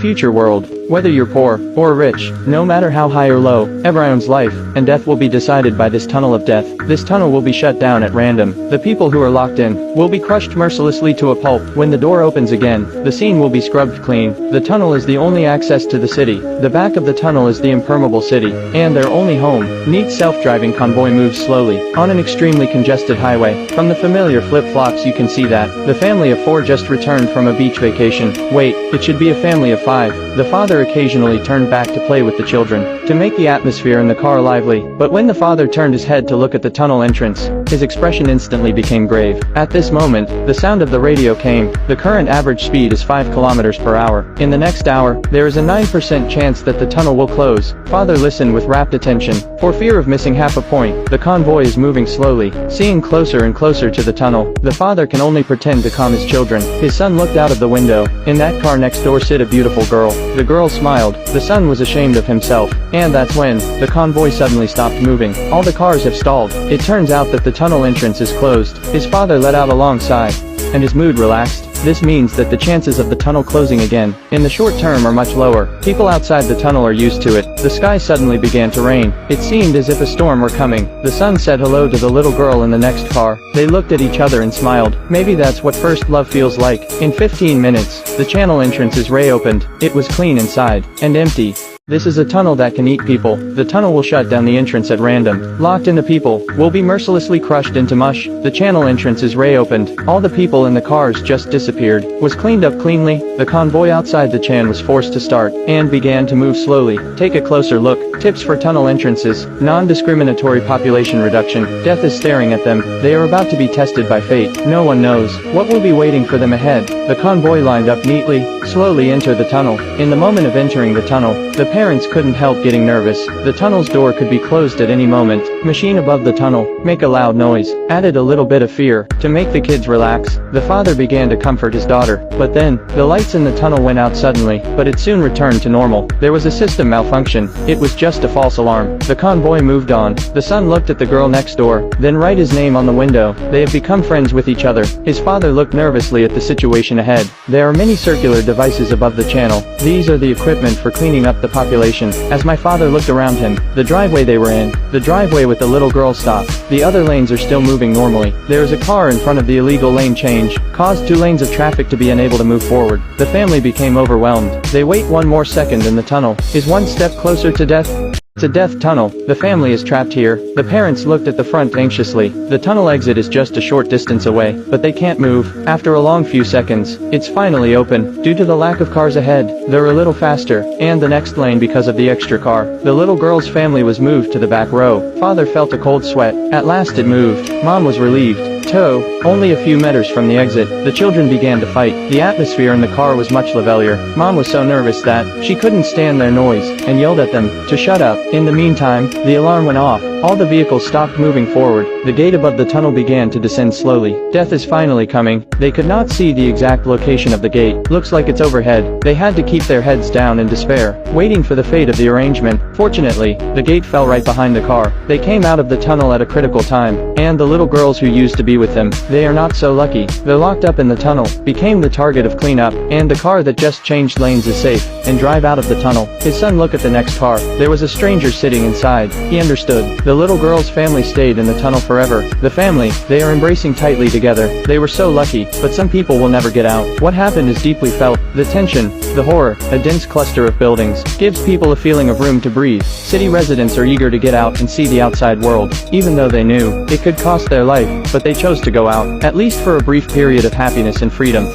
future world, whether you're poor or rich, no matter how high or low, everyone's life and death will be decided by this tunnel of death. This tunnel will be shut down at random. The people who are locked in will be crushed mercilessly to a pulp. When the door opens again, the scene will be scrubbed clean. The tunnel is the only access to the city. The back of the tunnel is the impermeable city, and their only home. Neat self-driving convoy moves slowly on an extremely congested highway. From the familiar flip-flops you can see that the family of 4 just returned from a beach vacation. Wait, it should be a family of 5. The father occasionally turned back to play with the children, to make the atmosphere in the car lively. But when the father turned his head to look at the tunnel entrance, his expression instantly became grave. At this moment, the sound of the radio came. The current average speed is 5 kilometers per hour. In the next hour, there is a 9% chance that the tunnel will close. Father listened with rapt attention. For fear of missing half a point, the convoy is moving slowly, seeing closer and closer to the tunnel. The father can only pretend to calm his children. His son looked out of the window. In that car next door sit a beautiful girl. The girl smiled. The son was ashamed of himself. And that's when the convoy suddenly stopped moving. All the cars have stalled. It turns out that the tunnel entrance is closed. His father let out a long sigh, and his mood relaxed. This means that the chances of the tunnel closing again, in the short term, are much lower. People outside the tunnel are used to it. The sky suddenly began to rain. It seemed as if a storm were coming. The son said hello to the little girl in the next car. They looked at each other and smiled. Maybe that's what first love feels like. In 15 minutes, the channel entrance is reopened. It was clean inside, and empty. This is a tunnel that can eat people. The tunnel will shut down the entrance at random. Locked in the people will be mercilessly crushed into mush. The channel entrance is reopened. All the people in the cars just disappeared. Was cleaned up cleanly. The convoy outside the chan was forced to start and began to move slowly. Take a closer look. Tips for tunnel entrances. Non-discriminatory population reduction. Death is staring at them. They are about to be tested by fate. No one knows what will be waiting for them ahead. The convoy lined up neatly, slowly enter the tunnel. In the moment of entering the tunnel, the parents couldn't help getting nervous. The tunnel's door could be closed at any moment. Machine above the tunnel, make a loud noise, added a little bit of fear, to make the kids relax. The father began to comfort his daughter. But then, the lights in the tunnel went out suddenly, but it soon returned to normal. There was a system malfunction. It was just a false alarm. The convoy moved on. The son looked at the girl next door, then write his name on the window. They have become friends with each other. His father looked nervously at the situation ahead. There are many circular devices above the channel. These are the equipment for cleaning up the population. As my father looked around him, the driveway they were in, the driveway with the little girl stopped. The other lanes are still moving normally. There is a car in front of the illegal lane change, caused 2 lanes of traffic to be unable to move forward. The family became overwhelmed. They wait 1 more second and the tunnel is 1 step closer to death. It's a death tunnel. The family is trapped here. The parents looked at the front anxiously. The tunnel exit is just a short distance away, but they can't move. After a long few seconds, it's finally open. Due to the lack of cars ahead, they're a little faster, and the next lane because of the extra car. The little girl's family was moved to the back row. Father felt a cold sweat. At last it moved. Mom was relieved. Only a few meters from the exit, the children began to fight. The atmosphere in the car was much lavalier. Mom was so nervous that she couldn't stand their noise, and yelled at them to shut up. In the meantime, the alarm went off. All the vehicles stopped moving forward. The gate above the tunnel began to descend slowly. Death is finally coming. They could not see the exact location of the gate. Looks like it's overhead. They had to keep their heads down in despair, waiting for the fate of the arrangement. Fortunately, the gate fell right behind the car. They came out of the tunnel at a critical time, and the little girls who used to be with them, they are not so lucky. They're locked up in the tunnel, became the target of cleanup, and the car that just changed lanes is safe, and drive out of the tunnel. His son looked at the next car. There was a stranger sitting inside. He understood. The little girl's family stayed in the tunnel forever. The family, they are embracing tightly together. They were so lucky, but some people will never get out. What happened is deeply felt. The tension, the horror, a dense cluster of buildings, gives people a feeling of room to breathe. City residents are eager to get out and see the outside world, even though they knew it could cost their life, but they chose to go out, at least for a brief period of happiness and freedom.